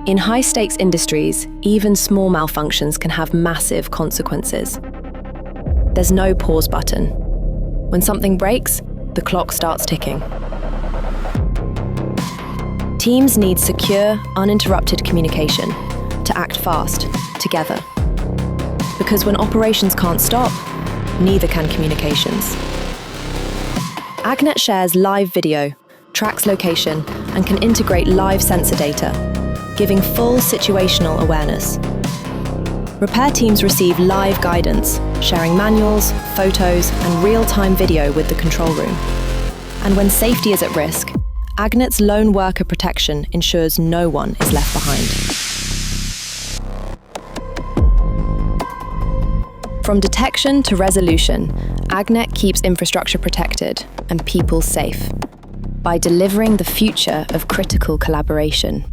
In high-stakes industries, even small malfunctions can have massive consequences. There's no pause button. When something breaks, the clock starts ticking. Teams need secure, uninterrupted communication to act fast, together. Because when operations can't stop, neither can communications. Agnet shares live video, tracks location, and can integrate live sensor data, giving full situational awareness. Repair teams receive live guidance, sharing manuals, photos, and real-time video with the control room. And when safety is at risk, Agnet's lone worker protection ensures no one is left behind. From detection to resolution, Agnet keeps infrastructure protected and people safe by delivering the future of critical collaboration.